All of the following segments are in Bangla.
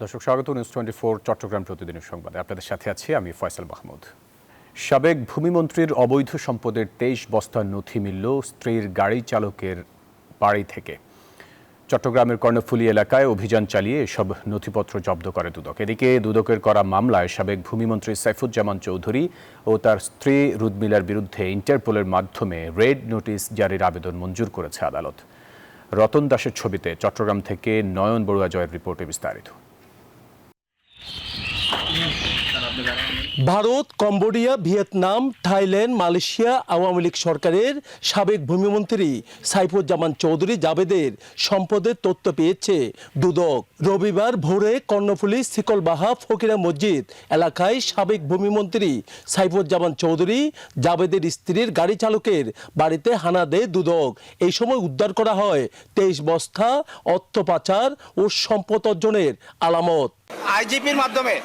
দর্শক স্বাগত নিউজ 24 চট্টগ্রাম প্রতিদিনের সংবাদে আপনাদের সাথে আছি আমি ফয়সাল মাহমুদ। সাবেক ভূমিমন্ত্রীর অবৈধ সম্পদের 23 বস্তা নথি মিলল স্ত্রীর গাড়ি চালকের বাড়ি থেকে। চট্টগ্রামের কর্ণফুলী এলাকায় অভিযান চালিয়ে এসব নথিপত্র জব্দ করে দুদক। এদিকে দুদকের করা মামলায় সাবেক ভূমিমন্ত্রী সাইফুজ্জামান চৌধুরী ও তার স্ত্রী রুদমিলার বিরুদ্ধে ইন্টারপোলের মাধ্যমে রেড নোটিশ জারির আবেদন মঞ্জুর করেছে আদালত। রতন দাসের ছবিতে চট্টগ্রাম থেকে নয়ন বড়ুয়া জয়ের রিপোর্টে বিস্তারিত। Bharat, Cambodia, Vietnam, Thailand, Malaysia Awami League সরকারের সাবেক ভূমিমন্ত্রী সাইফুজ্জামান চৌধুরী জাবেদের সম্পদের তথ্য পেয়েছে দুদক। রবিবার ভোরে কর্ণফুলী শিকলবাহা ফকিরা মসজিদ এলাকায় সাবেক ভূমিমন্ত্রী সাইফুজ্জামান চৌধুরী জাবেদের স্ত্রীর গাড়ি চালকের বাড়িতে হানা দেয় দুদক। এই সময় উদ্ধার করা হয় 23 বস্তা অর্থ পাচার ও সম্পদ অর্জনের আলামত। আইজিপির মাধ্যমে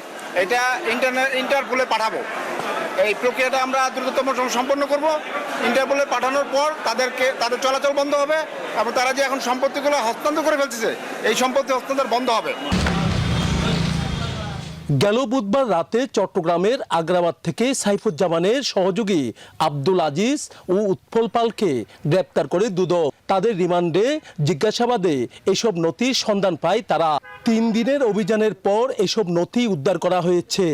এটা ইন্টারপোলে পাঠাবো। এই প্রক্রিয়াটা আমরা দ্রুততম সম্পন্ন করব। ইন্টারপোলে পাঠানোর পর তাদের চলাচল বন্ধ হবে এবং তারা যে এখন সম্পত্তিগুলো হস্তান্তর করে ফেলতেছে এই সম্পত্তি হস্তান্তর বন্ধ হবে। গেল বুধবার রাতে চট্টগ্রামের আগ্রাবাদ থেকে সাইফুজ্জামানের সহযোগী আব্দুল আজিজ ও উৎপল পালকে গ্রেপ্তার করে দুদক। তাদের রিমান্ডে জিজ্ঞাসাবাদে এসব নথির সন্ধান পায় তারা। 3 দিনের অভিযানের পর এসব নথি উদ্ধার করা হয়েছে।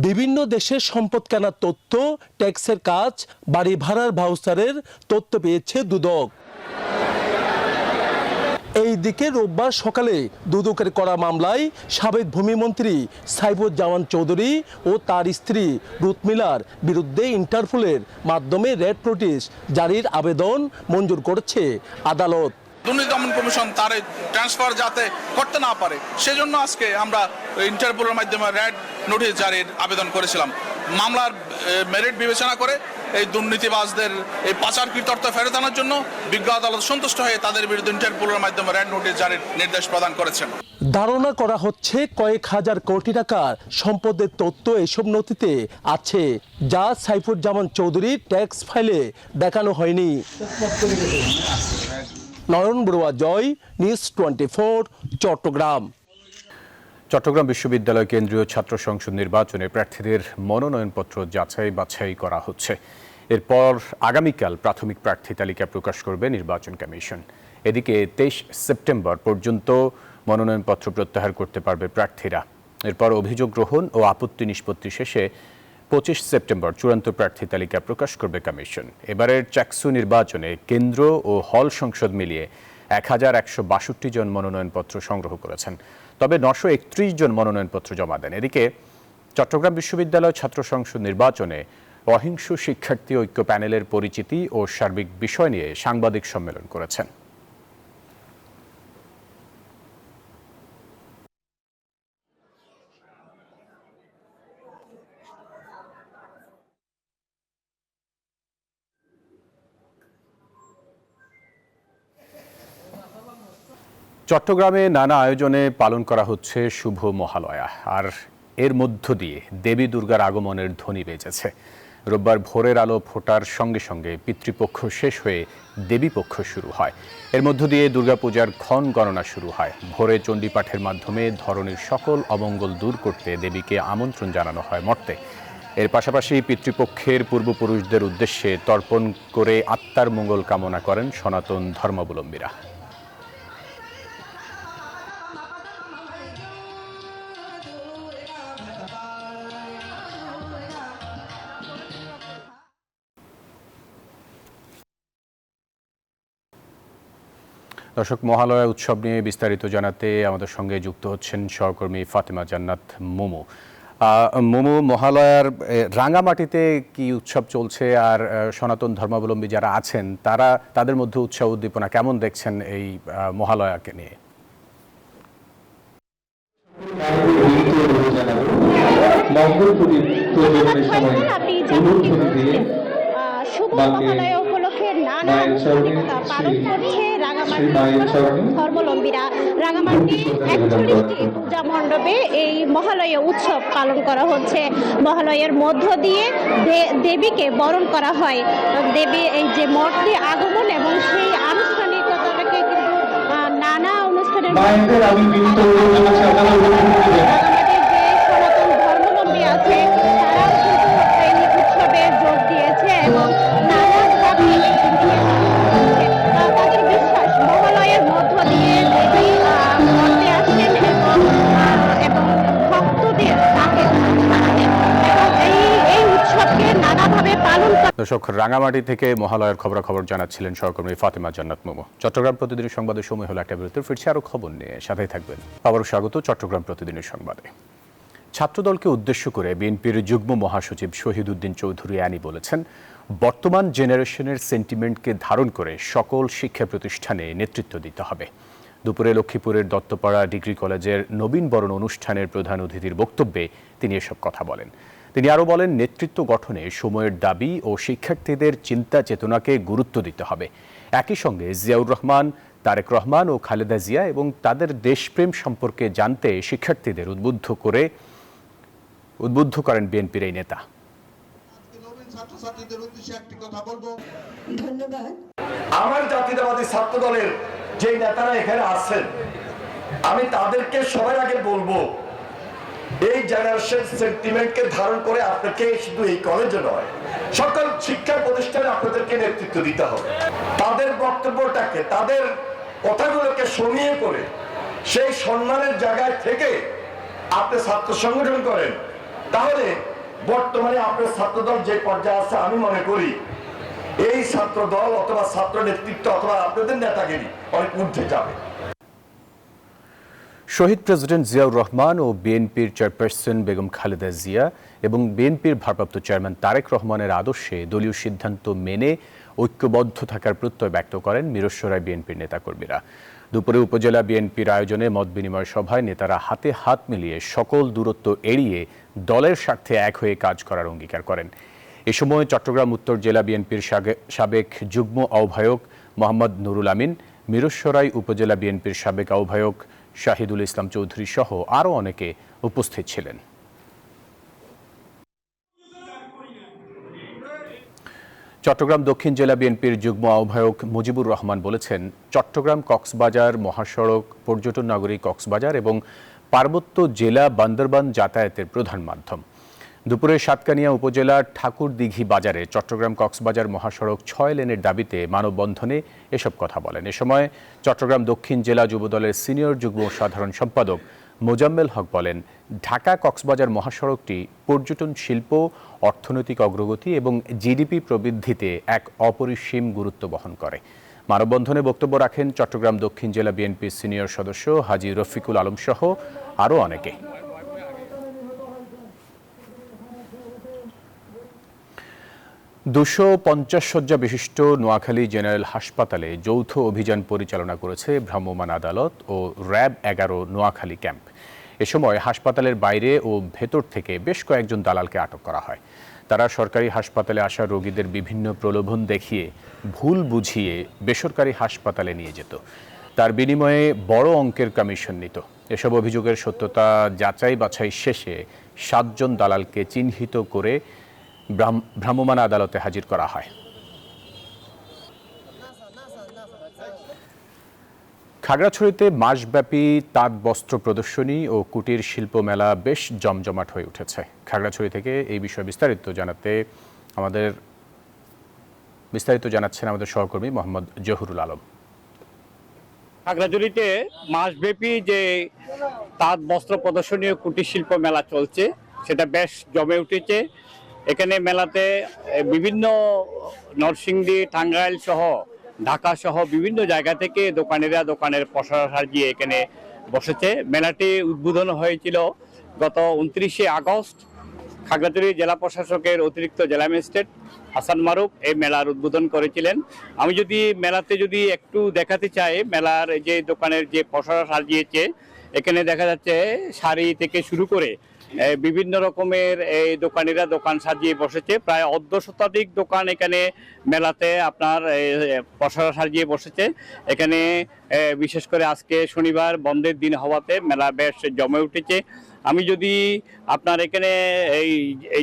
বিভিন্ন দেশের সম্পদ কেনার তথ্য, ট্যাক্সের কাজ, বাড়ি ভাড়ার ভাউচারের তথ্য পেয়েছে দুদক। এই দিকে রোববার সকালে দুদকের করা মামলায় সাবেক ভূমিমন্ত্রী সাইফুজ্জামান চৌধুরী ও তার স্ত্রী রুদমিলার বিরুদ্ধে ইন্টারপোলের মাধ্যমে রেড নোটিশ জারির আবেদন মঞ্জুর করেছে আদালত। দুর্নীতি দমন কমিশন তার ট্রান্সফার যাতে করতে না পারে সেজন্য আজকে আমরা ইন্টারপোলের মাধ্যমে রেড নোটিশ জারির আবেদন করেছিলাম। মামলার মেরিট বিবেচনা করে এই দুর্নীতিবাজদের এই পাচারকৃত অর্থ ফেরত আনার জন্য বিজ্ঞ আদালত সন্তুষ্ট হয়ে তাদের বিরুদ্ধে ইন্টারপোলের মাধ্যমে রেড নোটিশ জারির নির্দেশ প্রদান করেছেন। ধারণা করা হচ্ছে কয়েক হাজার কোটি টাকার সম্পদের তথ্য এসব নথিতে আছে, যা সাইফুজ্জামান চৌধুরীর ট্যাক্স ফাইলে দেখানো হয়নি। নয়ন বড়ুয়া জয়, নিউজ 24 চট্টগ্রাম। চট্টগ্রাম বিশ্ববিদ্যালয় কেন্দ্রীয় ছাত্র সংসদ নির্বাচনে প্রার্থীদের মনোনয়নপত্র যাচাই বাছাই করা হচ্ছে। এরপর আগামীকাল প্রাথমিক প্রার্থী তালিকা প্রকাশ করবে নির্বাচন কমিশন। এদিকে 23 সেপ্টেম্বর পর্যন্ত মনোনয়নপত্র প্রত্যাহার করতে পারবে প্রার্থীরা। এরপর অভিযোগ গ্রহণ ও আপত্তি নিষ্পত্তি শেষে 25 সেপ্টেম্বর চূড়ান্ত প্রার্থী তালিকা প্রকাশ করবে কমিশন। এবারের চাকসু নির্বাচনে কেন্দ্র ও হল সংসদ মিলিয়ে 1162 জন মনোনয়নপত্র সংগ্রহ করেছেন, তবে 931 জন মনোনয়নপত্র জমা দেন। এদিকে চট্টগ্রাম বিশ্ববিদ্যালয় ছাত্র সংসদ নির্বাচনে অহিংস শিক্ষার্থী ঐক্য প্যানেলের পরিচিতি ও সার্বিক বিষয় নিয়ে সাংবাদিক সম্মেলন করেছেন। চট্টগ্রামে নানা আয়োজনে পালন করা হচ্ছে শুভ মহালয়া, আর এর মধ্য দিয়ে দেবী দুর্গার আগমনের ধ্বনি বেজেছে। রোববার ভোরের আলো ফোটার সঙ্গে সঙ্গে পিতৃপক্ষ শেষ হয়ে দেবীপক্ষ শুরু হয়। এর মধ্য দিয়ে দুর্গাপূজার ক্ষণ গণনা শুরু হয়। ভোরে চণ্ডীপাঠের মাধ্যমে ধরনীর সকল অমঙ্গল দূর করতে দেবীকে আমন্ত্রণ জানানো হয় মর্তে। এর পাশাপাশি পিতৃপক্ষের পূর্বপুরুষদের উদ্দেশ্যে তর্পণ করে আত্মার মঙ্গল কামনা করেন সনাতন ধর্মাবলম্বীরা। দর্শক, মহালয়া উৎসব নিয়ে বিস্তারিত জানাতে আমাদের সঙ্গে যুক্ত হচ্ছেন সহকর্মী ফাতেমা জান্নাত মোমো। মোমো, মহালয়ার রাঙামাটিতে কি উৎসব চলছে, আর সনাতন ধর্মাবলম্বী যারা আছেন তাদের মধ্যে উৎসাহ উদ্দীপনা কেমন দেখছেন এই মহালয়াকে নিয়ে? শুভ মহালয়া উপলক্ষে নানা পালন করছে রাঙামাটি ধর্মাবলম্বীরা। রাঙামাটি 41টি পূজা মণ্ডপে এই মহালয়া উৎসব পালন করা হচ্ছে। মহালয়ার মধ্য দিয়ে দেবীকে বরণ করা হয়। দেবী এই যে মর্তে আগমন এবং সেই আনুষ্ঠানিকতাটাকে কিন্তু নানা অনুষ্ঠানের দর্শক, রাঙামাটি থেকে মহালয়ার খবরাখবর জানাচ্ছিলেন সহকর্মী ফাতেমা জান্নাত মোমো। চট্টগ্রাম প্রতিদিনের সংবাদের সময় হলো একটা বিরতি, ফিরছি আরও খবর নিয়ে, সাথেই থাকবেন। আবারও স্বাগত চট্টগ্রাম প্রতিদিনের সংবাদে। ছাত্রদলকে উদ্দেশ্য করে বিএনপির যুগ্ম মহাসচিব শহীদ উদ্দিন চৌধুরী আনি বলেছেন, বর্তমান জেনারেশনের সেন্টিমেন্টকে ধারণ করে সকল শিক্ষা প্রতিষ্ঠানে নেতৃত্ব দিতে হবে। দুপুরে লক্ষ্মীপুরের দত্তপাড়া ডিগ্রি কলেজের নবীন বরণ অনুষ্ঠানের প্রধান অতিথির বক্তব্যে তিনি এসব কথা বলেন। তিনি আরও বলেন, নেতৃত্ব গঠনে সময়ের দাবি ও শিক্ষার্থীদের চিন্তা চেতনাকে গুরুত্ব দিতে হবে। একই সঙ্গে জিয়াউর রহমান, তারেক রহমান ও খালেদা জিয়া এবং তাদের দেশপ্রেম সম্পর্কে জানতে শিক্ষার্থীদের উদ্বুদ্ধ করেন বিএনপির এই নেতা। ধন্যবাদ। আমার জাতীয়তাবাদী ছাত্র দলের যে নেতারা এখানে আছেন, আমি তাদেরকে সবার আগে বলবো, এই জেনারেশন সেন্টিমেন্টকে ধারণ করে আপনাকে শুধু এই কলেজে নয়, সকল শিক্ষা প্রতিষ্ঠানে আপনাদেরকে নেতৃত্ব দিতে হবে। তাদের বক্তব্যটাকে, তাদের কথাগুলোকে সমীহ করে সেই সম্মানের জায়গায় থেকে আপনি ছাত্র সংগঠন করেন, তাহলে বর্তমানে আপনার ছাত্রদল যে পর্যায়ে আছে, আমি মনে করি এই ছাত্রদল অথবা ছাত্র নেতৃত্ব অথবা আপনাদের নেতাগিরি অনেক ঊর্ধ্বে যাবে। শহীদ প্রেসিডেন্ট জিয়াউর রহমান ও বিএনপির চেয়ারপারসন বেগম খালেদা জিয়া এবং বিএনপির ভারপ্রাপ্ত চেয়ারম্যান তারেক রহমানের আদর্শে দলীয় সিদ্ধান্ত মেনে ঐক্যবদ্ধ থাকার প্রত্যয় ব্যক্ত করেন মিরসরাই বিএনপির নেতাকর্মীরা। দুপুরে উপজেলা বিএনপির আয়োজনে মত বিনিময় সভায় নেতারা হাতে হাত মিলিয়ে সকল দূরত্ব এড়িয়ে দলের স্বার্থে এক হয়ে কাজ করার অঙ্গীকার করেন। এ সময় চট্টগ্রাম উত্তর জেলা বিএনপির সাবেক যুগ্ম আহ্বায়ক মোহাম্মদ নুরুল আমিন, মিরসরাই উপজেলা বিএনপির সাবেক আহ্বায়ক শাহিদুল ইসলাম চৌধুরী সহ আরও অনেকে উপস্থিত ছিলেন। চট্টগ্রাম দক্ষিণ জেলা বিএনপির যুগ্ম আহ্বায়ক মুজিবুর রহমান বলেছেন, চট্টগ্রাম কক্সবাজার মহাসড়ক পর্যটন নগরী কক্সবাজার এবং পার্বত্য জেলা বান্দরবান যাতায়াতের প্রধান মাধ্যম। দুপুরে সাতকানিয়া উপজেলার ঠাকুরদিঘি বাজারে চট্টগ্রাম কক্সবাজার মহাসড়ক 6 লেনের দাবিতে মানববন্ধনে এসব কথা বলেন। এ সময় চট্টগ্রাম দক্ষিণ জেলা যুবদলের সিনিয়র যুগ্ম সাধারণ সম্পাদক মোজাম্মেল হক বলেন, ঢাকা কক্সবাজার মহাসড়কটি পর্যটন শিল্প, অর্থনৈতিক অগ্রগতি এবং জিডিপি প্রবৃদ্ধিতে এক অপরিসীম গুরুত্ব বহন করে। মানববন্ধনে বক্তব্য রাখেন চট্টগ্রাম দক্ষিণ জেলা বিএনপির সিনিয়র সদস্য হাজী রফিকুল আলম সহ আরও অনেকে। 250 শয্যা বিশিষ্ট নোয়াখালী জেনারেল হাসপাতালে যৌথ অভিযান পরিচালনা করেছে ভ্রাম্যমাণ আদালত ও র্যাব 11 নোয়াখালী ক্যাম্প। এ সময় হাসপাতালের বাইরে ও ভেতর থেকে বেশ কয়েকজন দালালকে আটক করা হয়। তারা সরকারি হাসপাতালে আসা রোগীদের বিভিন্ন প্রলোভন দেখিয়ে ভুল বুঝিয়ে বেসরকারি হাসপাতালে নিয়ে যেত। তার বিনিময়ে বড় অঙ্কের কমিশন নিত। এসব অভিযোগের সত্যতা যাচাই বাছাই শেষে 7 জন দালালকে চিহ্নিত করে ভ্রাম্যমাণ আদালতে হাজির করা হয়। খাগড়াছড়িতে মাসব্যাপী তাঁত বস্ত্র প্রদর্শনী ও কুটির শিল্প মেলা বেশ জমজমাট হয়ে উঠেছে। খাগড়াছড়ি থেকে এই বিষয়ে বিস্তারিত জানাচ্ছেন আমাদের সহকর্মী মোহাম্মদ জহুরুল আলম। খাগড়াছড়িতে মাসব্যাপী যে তাঁত বস্ত্র প্রদর্শনী ও কুটির শিল্প মেলা চলছে, সেটা বেশ জমে উঠেছে। এখানে মেলাতে বিভিন্ন নরসিংদী, টাঙ্গাইল সহ ঢাকা সহ বিভিন্ন জায়গা থেকে দোকানিরা দোকানের পসরা সাজিয়ে এখানে বসেছে। মেলাটি উদ্বোধন হয়েছিল গত 29শে আগস্ট। খাগড়াছড়ি জেলা প্রশাসকের অতিরিক্ত জেলা ম্যাজিস্ট্রেট হাসান মারুফ এই মেলার উদ্বোধন করেছিলেন। আমি যদি মেলাতে একটু দেখাতে চাই, মেলার যে দোকানের যে পসরা সাজিয়েছে, এখানে দেখা যাচ্ছে শাড়ি থেকে শুরু করে বিভিন্ন রকমের এই দোকানিরা দোকান সাজিয়ে বসেছে। প্রায় 1/2 শতাধিক দোকান এখানে মেলাতে আপনার পসরা সাজিয়ে বসেছে। এখানে বিশেষ করে আজকে শনিবার বন্ধের দিন হওয়াতে মেলা বেশ জমে উঠেছে। আমি যদি আপনার এখানে এই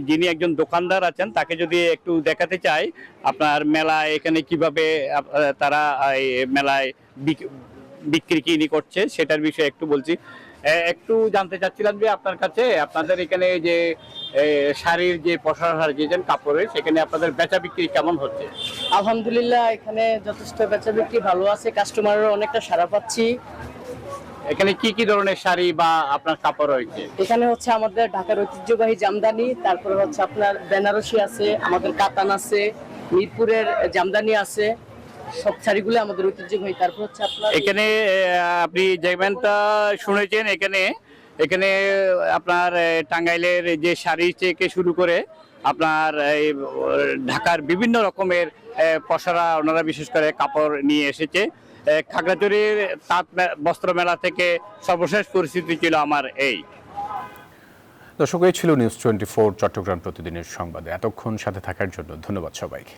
যিনি একজন দোকানদার আছেন তাকে যদি একটু দেখাতে চাই, আপনার মেলা এখানে কিভাবে তারা মেলায় বিক্রি কিনি করছে সেটার বিষয়ে একটু বলছি। একটু জানতে চাচ্ছিলাম যে আপনার কাছে, আপনাদের এখানে যে শাড়ির যে পসরা সাজিয়েছেন কাপড়ের, সেখানে আপনাদের বেচা বিক্রি কেমন হচ্ছে? আলহামদুলিল্লাহ, এখানে যথেষ্ট বেচা বিক্রি ভালো আছে, কাস্টমারের অনেকটা সাড়া পাচ্ছি। এখানে কি কি ধরনের শাড়ি বা আপনার কাপড় রয়েছে? এখানে হচ্ছে আমাদের ঢাকার ঐতিহ্যবাহী জামদানি, তারপরে হচ্ছে আপনার বেনারসি আছে, আমাদের কাতান আছে, মিরপুরের জামদানি আছে, সব শাড়িগুলো আমাদের ঐতিহ্যবাহী। তারপর হচ্ছে আপনার এখানে আপনি যেমনটা শুনেছেন, এখানে এখানে আপনার টাঙ্গাইলের যে শাড়ি থেকে শুরু করে আপনার এই ঢাকার বিভিন্ন রকমের পসরা ওনারা বিশেষ করে কাপড় নিয়ে এসেছে। খাগড়াছড়ির তাঁত বস্ত্র মেলা থেকে সর্বশেষ পরিস্থিতি ছিল আমার এই। দর্শক, এই ছিল নিউজ 24 চট্টগ্রাম প্রতিদিনের সংবাদে। এতক্ষণ সাথে থাকার জন্য ধন্যবাদ সবাইকে।